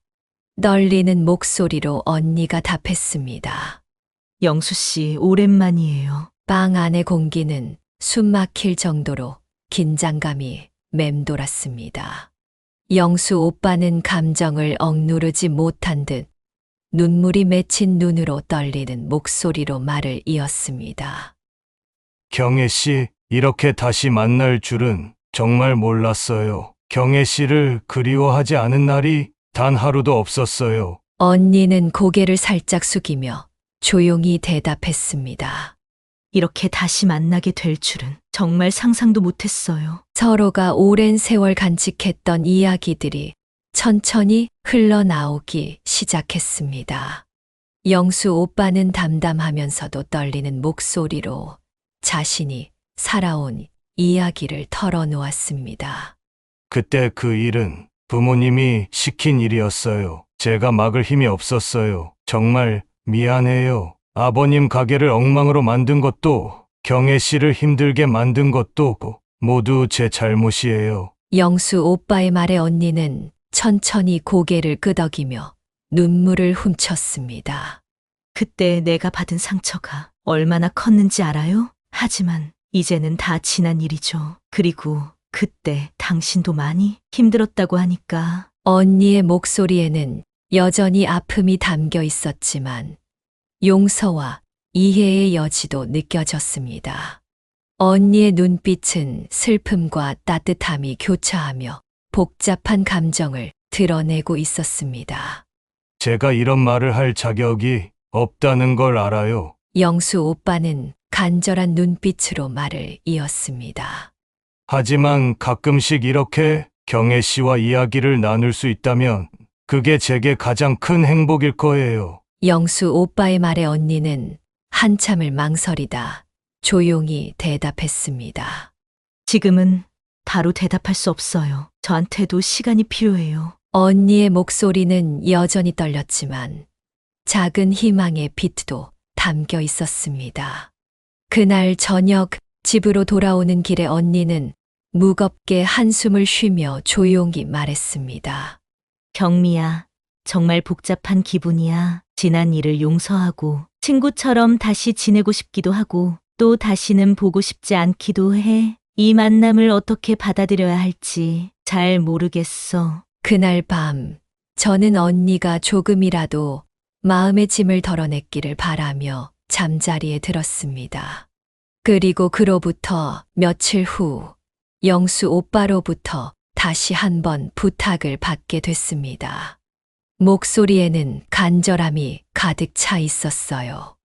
C: 떨리는 목소리로 언니가 답했습니다.
I: 영수 씨, 오랜만이에요.
C: 방 안의 공기는 숨 막힐 정도로 긴장감이 맴돌았습니다. 영수 오빠는 감정을 억누르지 못한 듯 눈물이 맺힌 눈으로 떨리는 목소리로 말을 이었습니다.
A: 경혜 씨, 이렇게 다시 만날 줄은 정말 몰랐어요. 경혜 씨를 그리워하지 않은 날이 단 하루도 없었어요.
C: 언니는 고개를 살짝 숙이며 조용히 대답했습니다.
I: 이렇게 다시 만나게 될 줄은 정말 상상도 못했어요.
C: 서로가 오랜 세월 간직했던 이야기들이 천천히 흘러나오기 시작했습니다. 영수 오빠는 담담하면서도 떨리는 목소리로 자신이 살아온 이야기를 털어놓았습니다.
A: 그때 그 일은 부모님이 시킨 일이었어요. 제가 막을 힘이 없었어요. 정말 미안해요. 아버님 가게를 엉망으로 만든 것도 경혜 씨를 힘들게 만든 것도 모두 제 잘못이에요.
C: 영수 오빠의 말에 언니는 천천히 고개를 끄덕이며 눈물을 훔쳤습니다.
I: 그때 내가 받은 상처가 얼마나 컸는지 알아요? 하지만 이제는 다 지난 일이죠. 그리고 그때 당신도 많이 힘들었다고 하니까
C: 언니의 목소리에는 여전히 아픔이 담겨 있었지만 용서와 이해의 여지도 느껴졌습니다. 언니의 눈빛은 슬픔과 따뜻함이 교차하며 복잡한 감정을 드러내고 있었습니다.
A: 제가 이런 말을 할 자격이 없다는 걸 알아요.
C: 영수 오빠는 간절한 눈빛으로 말을 이었습니다.
A: 하지만 가끔씩 이렇게 경혜 씨와 이야기를 나눌 수 있다면 그게 제게 가장 큰 행복일 거예요.
C: 영수 오빠의 말에 언니는 한참을 망설이다 조용히 대답했습니다.
I: 지금은 바로 대답할 수 없어요. 저한테도 시간이 필요해요.
C: 언니의 목소리는 여전히 떨렸지만 작은 희망의 빛도 담겨 있었습니다. 그날 저녁 집으로 돌아오는 길에 언니는 무겁게 한숨을 쉬며 조용히 말했습니다.
I: 경미야, 정말 복잡한 기분이야. 지난 일을 용서하고 친구처럼 다시 지내고 싶기도 하고 또 다시는 보고 싶지 않기도 해. 이 만남을 어떻게 받아들여야 할지 잘 모르겠어.
C: 그날 밤 저는 언니가 조금이라도 마음의 짐을 덜어냈기를 바라며 잠자리에 들었습니다. 그리고 그로부터 며칠 후 영수 오빠로부터 다시 한번 부탁을 받게 됐습니다. 목소리에는 간절함이 가득 차 있었어요.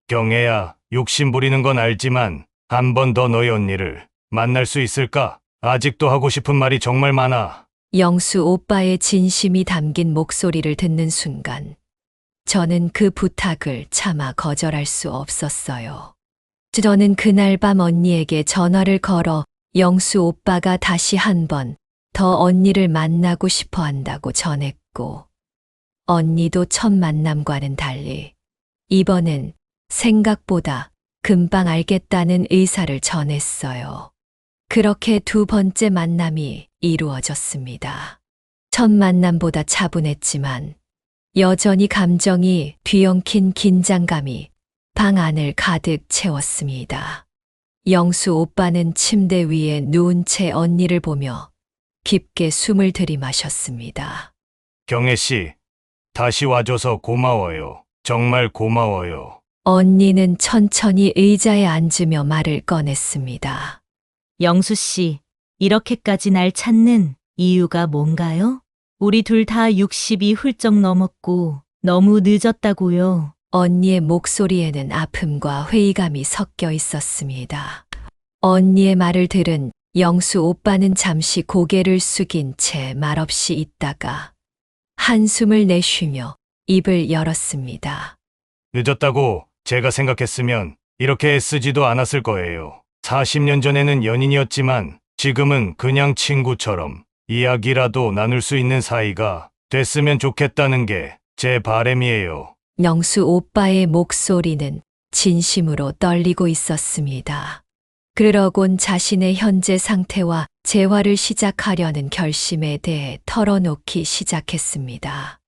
A: 경혜야, 욕심 부리는 건 알지만 한 번 더 너희 언니를 만날 수 있을까? 아직도 하고 싶은 말이 정말 많아.
C: 영수 오빠의 진심이 담긴 목소리를 듣는 순간 저는 그 부탁을 차마 거절할 수 없었어요. 저는 그날 밤 언니에게 전화를 걸어 영수 오빠가 다시 한번 더 언니를 만나고 싶어 한다고 전했고 언니도 첫 만남과는 달리 이번엔 생각보다 금방 알겠다는 의사를 전했어요. 그렇게 두 번째 만남이 이루어졌습니다. 첫 만남보다 차분했지만 여전히 감정이 뒤엉킨 긴장감이 방 안을 가득 채웠습니다. 영수 오빠는 침대 위에 누운 채 언니를 보며 깊게 숨을 들이마셨습니다.
A: 경혜 씨, 다시 와줘서 고마워요. 정말 고마워요.
C: 언니는 천천히 의자에 앉으며 말을 꺼냈습니다.
I: 영수 씨, 이렇게까지 날 찾는 이유가 뭔가요? 우리 둘 다 60이 훌쩍 넘었고 너무 늦었다고요.
C: 언니의 목소리에는 아픔과 회의감이 섞여 있었습니다. 언니의 말을 들은 영수 오빠는 잠시 고개를 숙인 채 말없이 있다가 한숨을 내쉬며 입을 열었습니다.
A: 늦었다고 제가 생각했으면 이렇게 애쓰지도 않았을 거예요. 40년 전에는 연인이었지만 지금은 그냥 친구처럼 이야기라도 나눌 수 있는 사이가 됐으면 좋겠다는 게 제 바람이에요.
C: 영수 오빠의 목소리는 진심으로 떨리고 있었습니다. 그러곤 자신의 현재 상태와 재활을 시작하려는 결심에 대해 털어놓기 시작했습니다.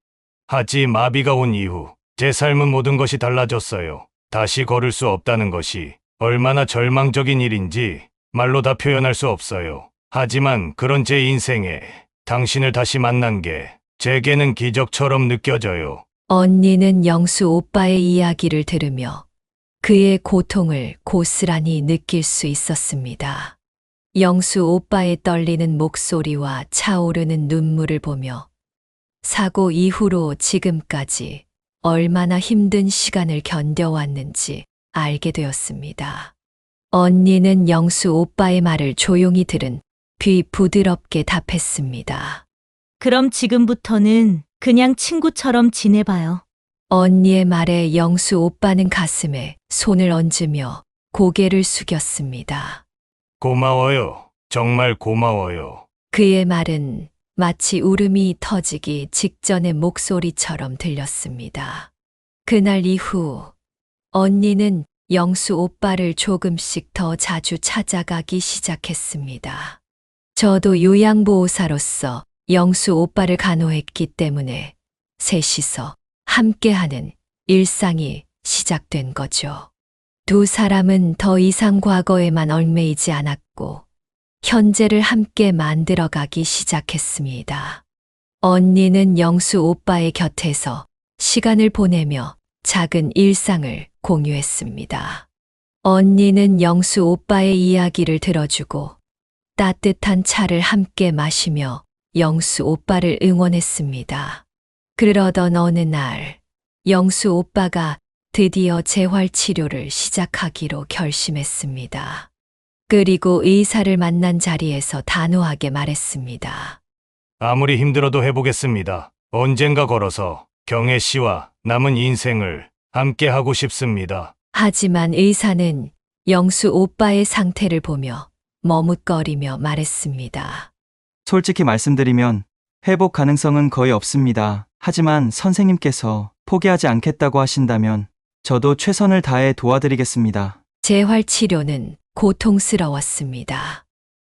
A: 하지 마비가 온 이후 제 삶은 모든 것이 달라졌어요. 다시 걸을 수 없다는 것이 얼마나 절망적인 일인지 말로 다 표현할 수 없어요. 하지만 그런 제 인생에 당신을 다시 만난 게 제게는 기적처럼 느껴져요.
C: 언니는 영수 오빠의 이야기를 들으며 그의 고통을 고스란히 느낄 수 있었습니다. 영수 오빠의 떨리는 목소리와 차오르는 눈물을 보며 사고 이후로 지금까지 얼마나 힘든 시간을 견뎌왔는지 알게 되었습니다. 언니는 영수 오빠의 말을 조용히 들은 뒤 부드럽게 답했습니다.
I: 그럼 지금부터는 그냥 친구처럼 지내봐요.
C: 언니의 말에 영수 오빠는 가슴에 손을 얹으며 고개를 숙였습니다.
A: 고마워요. 정말 고마워요.
C: 그의 말은 마치 울음이 터지기 직전의 목소리처럼 들렸습니다. 그날 이후 언니는 영수 오빠를 조금씩 더 자주 찾아가기 시작했습니다. 저도 요양보호사로서 영수 오빠를 간호했기 때문에 셋이서 함께하는 일상이 시작된 거죠. 두 사람은 더 이상 과거에만 얽매이지 않았고 현재를 함께 만들어가기 시작했습니다. 언니는 영수 오빠의 곁에서 시간을 보내며 작은 일상을 공유했습니다. 언니는 영수 오빠의 이야기를 들어주고 따뜻한 차를 함께 마시며 영수 오빠를 응원했습니다. 그러던 어느 날, 영수 오빠가 드디어 재활치료를 시작하기로 결심했습니다. 그리고 의사를 만난 자리에서 단호하게 말했습니다.
A: 아무리 힘들어도 해보겠습니다. 언젠가 걸어서 경혜 씨와 남은 인생을 함께 하고 싶습니다.
C: 하지만 의사는 영수 오빠의 상태를 보며 머뭇거리며 말했습니다.
J: 솔직히 말씀드리면 회복 가능성은 거의 없습니다. 하지만 선생님께서 포기하지 않겠다고 하신다면 저도 최선을 다해 도와드리겠습니다.
C: 재활치료는 고통스러웠습니다.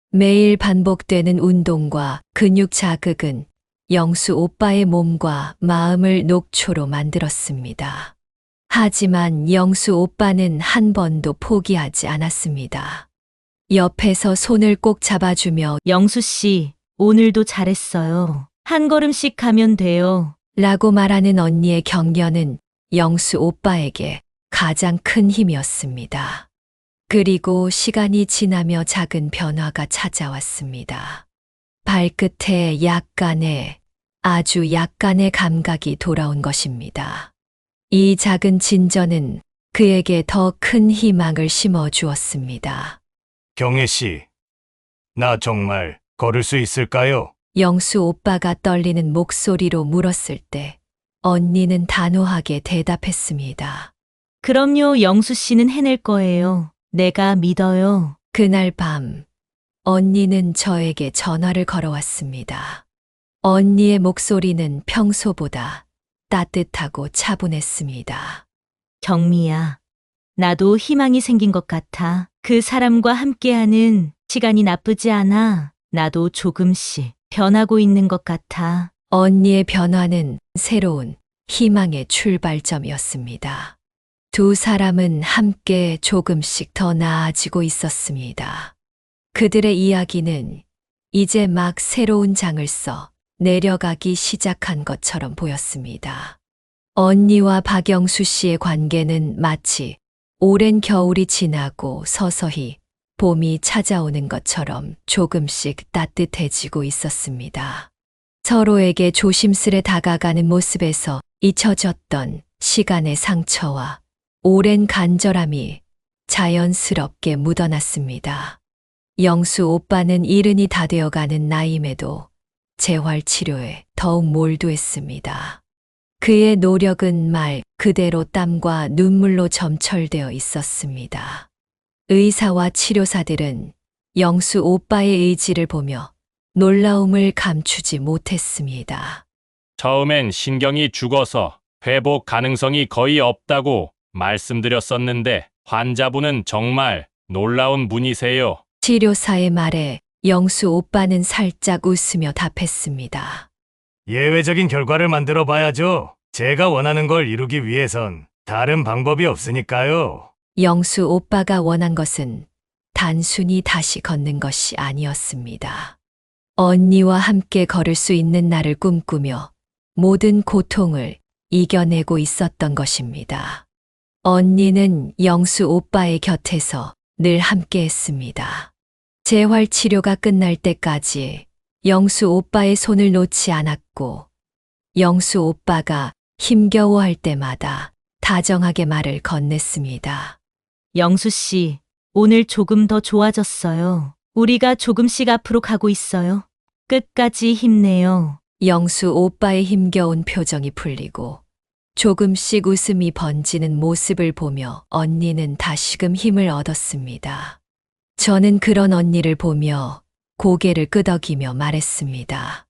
C: 매일 반복되는 운동과 근육 자극은 영수 오빠의 몸과 마음을 녹초로 만들었습니다. 하지만 영수 오빠는 한 번도 포기하지 않았습니다. 옆에서 손을 꼭 잡아주며
I: 영수 씨, 오늘도 잘했어요. 한 걸음씩 가면 돼요.
C: 라고 말하는 언니의 격려는 영수 오빠에게 가장 큰 힘이었습니다. 그리고 시간이 지나며 작은 변화가 찾아왔습니다. 발끝에 아주 약간의 감각이 돌아온 것입니다. 이 작은 진전은 그에게 더 큰 희망을 심어 주었습니다.
A: 경혜 씨, 나 정말 걸을 수 있을까요?
C: 영수 오빠가 떨리는 목소리로 물었을 때 언니는 단호하게 대답했습니다.
I: 그럼요, 영수 씨는 해낼 거예요. 내가 믿어요.
C: 그날 밤, 언니는 저에게 전화를 걸어왔습니다. 언니의 목소리는 평소보다 따뜻하고 차분했습니다.
I: 경미야, 나도 희망이 생긴 것 같아. 그 사람과 함께하는 시간이 나쁘지 않아. 나도 조금씩 변하고 있는 것 같아.
C: 언니의 변화는 새로운 희망의 출발점이었습니다. 두 사람은 함께 조금씩 더 나아지고 있었습니다. 그들의 이야기는 이제 막 새로운 장을 써 내려가기 시작한 것처럼 보였습니다. 언니와 박영수 씨의 관계는 마치 오랜 겨울이 지나고 서서히 봄이 찾아오는 것처럼 조금씩 따뜻해지고 있었습니다. 서로에게 조심스레 다가가는 모습에서 잊혀졌던 시간의 상처와 오랜 간절함이 자연스럽게 묻어났습니다. 영수 오빠는 이른이 다 되어가는 나이임에도 재활치료에 더욱 몰두했습니다. 그의 노력은 말 그대로 땀과 눈물로 점철되어 있었습니다. 의사와 치료사들은 영수 오빠의 의지를 보며 놀라움을 감추지 못했습니다.
E: 처음엔 신경이 죽어서 회복 가능성이 거의 없다고 말씀드렸었는데 환자분은 정말 놀라운 분이세요.
C: 치료사의 말에 영수 오빠는 살짝 웃으며 답했습니다.
A: 예외적인 결과를 만들어 봐야죠. 제가 원하는 걸 이루기 위해선 다른 방법이 없으니까요.
C: 영수 오빠가 원한 것은 단순히 다시 걷는 것이 아니었습니다. 언니와 함께 걸을 수 있는 날을 꿈꾸며 모든 고통을 이겨내고 있었던 것입니다. 언니는 영수 오빠의 곁에서 늘 함께 했습니다. 재활치료가 끝날 때까지 영수 오빠의 손을 놓지 않았고, 영수 오빠가 힘겨워할 때마다 다정하게 말을 건넸습니다.
I: 영수 씨, 오늘 조금 더 좋아졌어요. 우리가 조금씩 앞으로 가고 있어요. 끝까지 힘내요.
C: 영수 오빠의 힘겨운 표정이 풀리고 조금씩 웃음이 번지는 모습을 보며 언니는 다시금 힘을 얻었습니다. 저는 그런 언니를 보며 고개를 끄덕이며 말했습니다.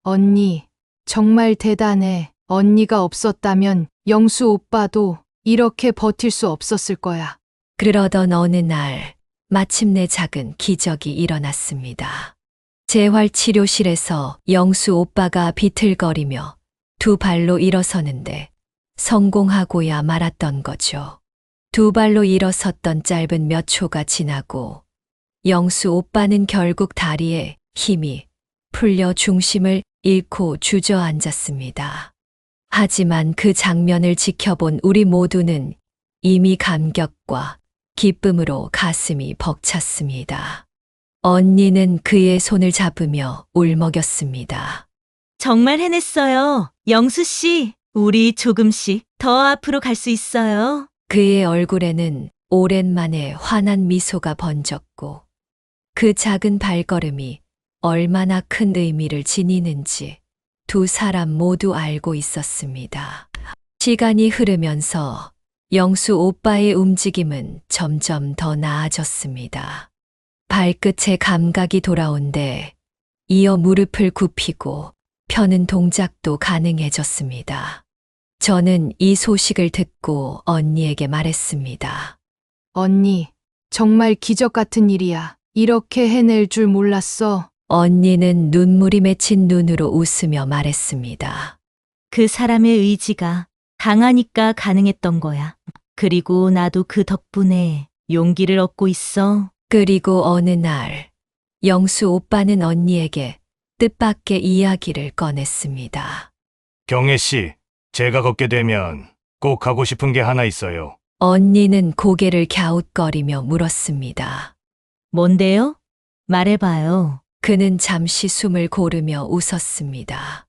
B: 언니, 정말 대단해. 언니가 없었다면 영수 오빠도 이렇게 버틸 수 없었을 거야.
C: 그러던 어느 날 마침내 작은 기적이 일어났습니다. 재활치료실에서 영수 오빠가 비틀거리며 두 발로 일어서는데 성공하고야 말았던 거죠. 두 발로 일어섰던 짧은 몇 초가 지나고 영수 오빠는 결국 다리에 힘이 풀려 중심을 잃고 주저앉았습니다. 하지만 그 장면을 지켜본 우리 모두는 이미 감격과 기쁨으로 가슴이 벅찼습니다. 언니는 그의 손을 잡으며 울먹였습니다.
I: 정말 해냈어요. 영수 씨, 우리 조금씩 더 앞으로 갈 수 있어요.
C: 그의 얼굴에는 오랜만에 환한 미소가 번졌고 그 작은 발걸음이 얼마나 큰 의미를 지니는지 두 사람 모두 알고 있었습니다. 시간이 흐르면서 영수 오빠의 움직임은 점점 더 나아졌습니다. 발끝에 감각이 돌아온데 이어 무릎을 굽히고 펴는 동작도 가능해졌습니다. 저는 이 소식을 듣고 언니에게 말했습니다.
B: 언니, 정말 기적 같은 일이야. 이렇게 해낼 줄 몰랐어.
C: 언니는 눈물이 맺힌 눈으로 웃으며 말했습니다.
I: 그 사람의 의지가 강하니까 가능했던 거야. 그리고 나도 그 덕분에 용기를 얻고 있어.
C: 그리고 어느 날 영수 오빠는 언니에게 뜻밖의 이야기를 꺼냈습니다.
A: 경혜 씨, 제가 걷게 되면 꼭 하고 싶은 게 하나 있어요.
C: 언니는 고개를 갸웃거리며 물었습니다.
I: 뭔데요? 말해봐요.
C: 그는 잠시 숨을 고르며 웃었습니다.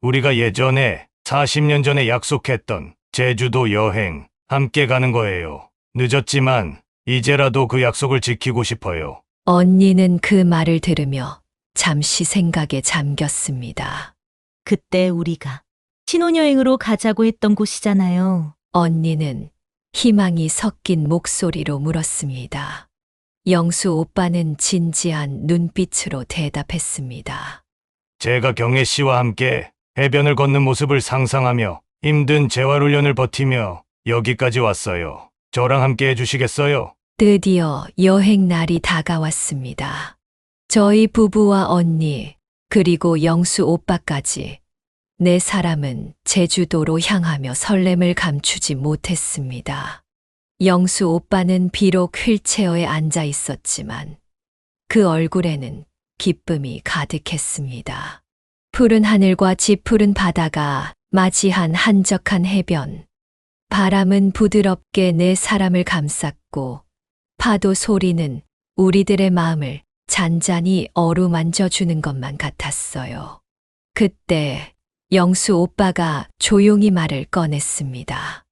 A: 우리가 예전에 40년 전에 약속했던 제주도 여행 함께 가는 거예요. 늦었지만 이제라도 그 약속을 지키고 싶어요.
C: 언니는 그 말을 들으며 잠시 생각에 잠겼습니다.
I: 그때 우리가 신혼여행으로 가자고 했던 곳이잖아요.
C: 언니는 희망이 섞인 목소리로 물었습니다. 영수 오빠는 진지한 눈빛으로 대답했습니다.
A: 제가 경혜 씨와 함께 해변을 걷는 모습을 상상하며 힘든 재활훈련을 버티며 여기까지 왔어요. 저랑 함께 해주시겠어요?
C: 드디어 여행 날이 다가왔습니다. 저희 부부와 언니, 그리고 영수 오빠까지 네 사람은 제주도로 향하며 설렘을 감추지 못했습니다. 영수 오빠는 비록 휠체어에 앉아 있었지만 그 얼굴에는 기쁨이 가득했습니다. 푸른 하늘과 짙푸른 바다가 맞이한 한적한 해변. 바람은 부드럽게 네 사람을 감쌌고 파도 소리는 우리들의 마음을 잔잔히 어루만져 주는 것만 같았어요. 그때 영수 오빠가 조용히 말을 꺼냈습니다.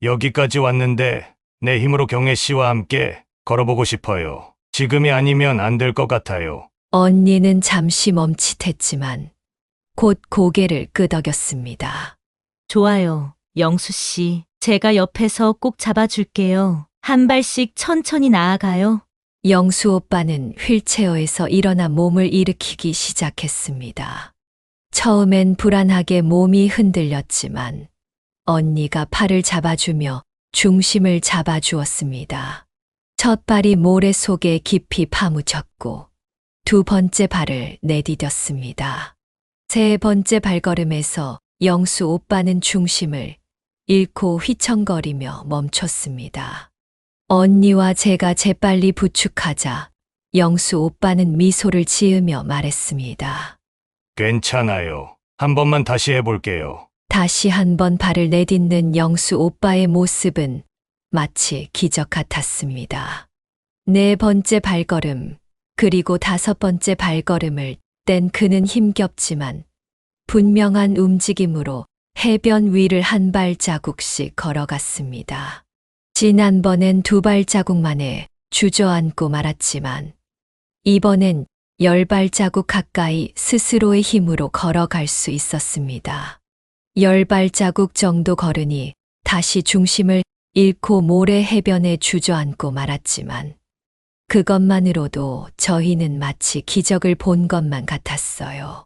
A: 여기까지 왔는데 내 힘으로 경혜 씨와 함께 걸어보고 싶어요. 지금이 아니면 안 될 것 같아요.
C: 언니는 잠시 멈칫했지만 곧 고개를 끄덕였습니다.
I: 좋아요. 영수 씨, 제가 옆에서 꼭 잡아줄게요. 한 발씩 천천히 나아가요.
C: 영수 오빠는 휠체어에서 일어나 몸을 일으키기 시작했습니다. 처음엔 불안하게 몸이 흔들렸지만 언니가 팔을 잡아주며 중심을 잡아주었습니다. 첫 발이 모래 속에 깊이 파묻혔고 두 번째 발을 내디뎠습니다. 세 번째 발걸음에서 영수 오빠는 중심을 잃고 휘청거리며 멈췄습니다. 언니와 제가 재빨리 부축하자 영수 오빠는 미소를 지으며 말했습니다.
A: 괜찮아요. 한 번만 다시 해볼게요.
C: 다시 한 번 발을 내딛는 영수 오빠의 모습은 마치 기적 같았습니다. 네 번째 발걸음, 그리고 다섯 번째 발걸음을 뗀 그는 힘겹지만 분명한 움직임으로 해변 위를 한 발자국씩 걸어갔습니다. 지난번엔 두 발자국만에 주저앉고 말았지만 이번엔 10발자국 가까이 스스로의 힘으로 걸어갈 수 있었습니다. 10발자국 정도 걸으니 다시 중심을 잃고 모래 해변에 주저앉고 말았지만 그것만으로도 저희는 마치 기적을 본 것만 같았어요.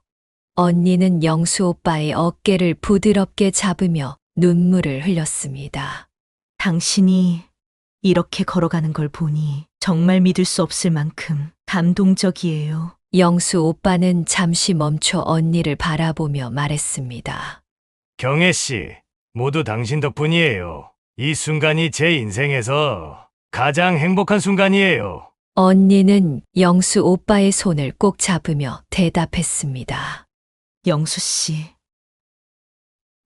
C: 언니는 영수 오빠의 어깨를 부드럽게 잡으며 눈물을 흘렸습니다.
I: 당신이 이렇게 걸어가는 걸 보니 정말 믿을 수 없을 만큼 감동적이에요.
C: 영수 오빠는 잠시 멈춰 언니를 바라보며 말했습니다.
A: 경혜 씨, 모두 당신 덕분이에요. 이 순간이 제 인생에서 가장 행복한 순간이에요.
C: 언니는 영수 오빠의 손을 꼭 잡으며 대답했습니다.
I: 영수 씨,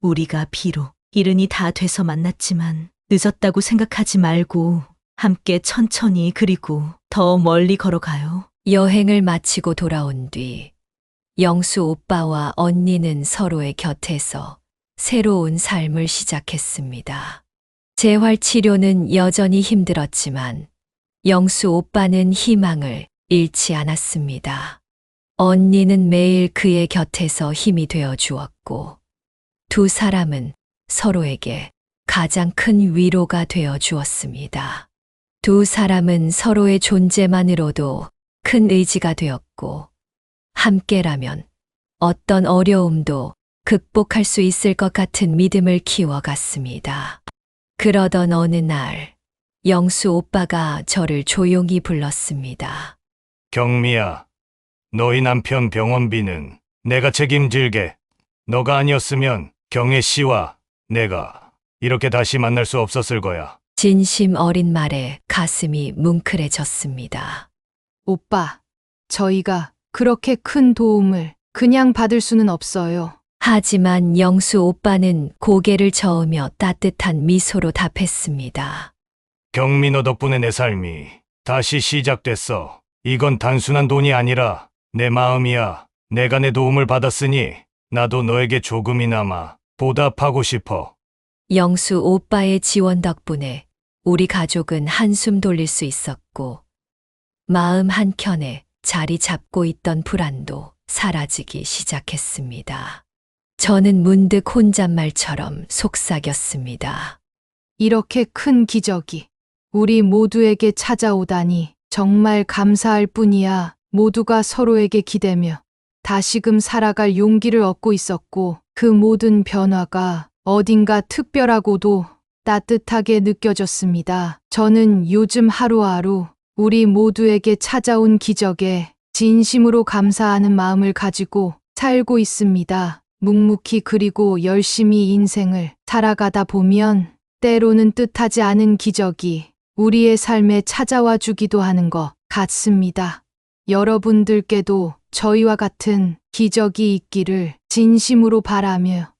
I: 우리가 비록 이른이 다 돼서 만났지만 늦었다고 생각하지 말고 함께 천천히 그리고 더 멀리 걸어가요.
C: 여행을 마치고 돌아온 뒤 영수 오빠와 언니는 서로의 곁에서 새로운 삶을 시작했습니다. 재활 치료는 여전히 힘들었지만 영수 오빠는 희망을 잃지 않았습니다. 언니는 매일 그의 곁에서 힘이 되어 주었고 두 사람은 서로에게 가장 큰 위로가 되어 주었습니다. 두 사람은 서로의 존재만으로도 큰 의지가 되었고 함께라면 어떤 어려움도 극복할 수 있을 것 같은 믿음을 키워갔습니다. 그러던 어느 날 영수 오빠가 저를 조용히 불렀습니다.
A: 경미야, 너희 남편 병원비는 내가 책임질게. 너가 아니었으면 경혜 씨와 내가 이렇게 다시 만날 수 없었을 거야.
C: 진심 어린 말에 가슴이 뭉클해졌습니다.
B: 오빠, 저희가 그렇게 큰 도움을 그냥 받을 수는 없어요.
C: 하지만 영수 오빠는 고개를 저으며 따뜻한 미소로 답했습니다.
A: 경미 너 덕분에 내 삶이 다시 시작됐어. 이건 단순한 돈이 아니라 내 마음이야. 내가 내 도움을 받았으니 나도 너에게 조금이나마 보답하고 싶어.
C: 영수 오빠의 지원 덕분에 우리 가족은 한숨 돌릴 수 있었고 마음 한켠에 자리 잡고 있던 불안도 사라지기 시작했습니다. 저는 문득 혼잣말처럼 속삭였습니다.
B: 이렇게 큰 기적이 우리 모두에게 찾아오다니 정말 감사할 뿐이야. 모두가 서로에게 기대며 다시금 살아갈 용기를 얻고 있었고 그 모든 변화가 어딘가 특별하고도 따뜻하게 느껴졌습니다. 저는 요즘 하루하루 우리 모두에게 찾아온 기적에 진심으로 감사하는 마음을 가지고 살고 있습니다. 묵묵히 그리고 열심히 인생을 살아가다 보면 때로는 뜻하지 않은 기적이 우리의 삶에 찾아와 주기도 하는 것 같습니다. 여러분들께도 저희와 같은 기적이 있기를 진심으로 바라며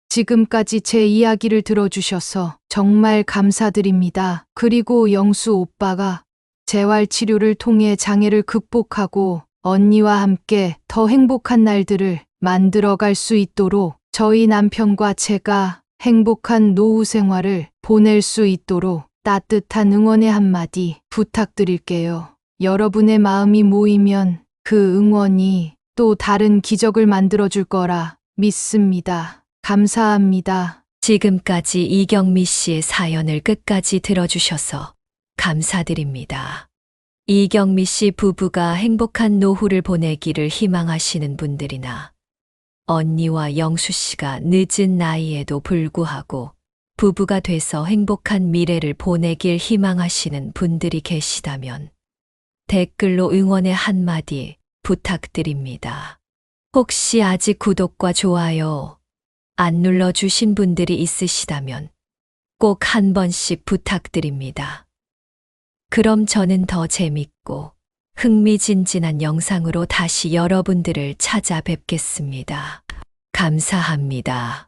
B: 지금까지 제 이야기를 들어주셔서 정말 감사드립니다. 그리고 영수 오빠가 재활치료를 통해 장애를 극복하고 언니와 함께 더 행복한 날들을 만들어갈 수 있도록 저희 남편과 제가 행복한 노후 생활을 보낼 수 있도록 따뜻한 응원의 한마디 부탁드릴게요. 여러분의 마음이 모이면 그 응원이 또 다른 기적을 만들어줄 거라 믿습니다. 감사합니다.
C: 지금까지 이경미 씨의 사연을 끝까지 들어주셔서 감사드립니다. 이경미 씨 부부가 행복한 노후를 보내기를 희망하시는 분들이나 언니와 영수 씨가 늦은 나이에도 불구하고 부부가 돼서 행복한 미래를 보내길 희망하시는 분들이 계시다면 댓글로 응원의 한마디 부탁드립니다. 혹시 아직 구독과 좋아요 안 눌러주신 분들이 있으시다면 꼭 한 번씩 부탁드립니다. 그럼 저는 더 재밌고 흥미진진한 영상으로 다시 여러분들을 찾아뵙겠습니다. 감사합니다.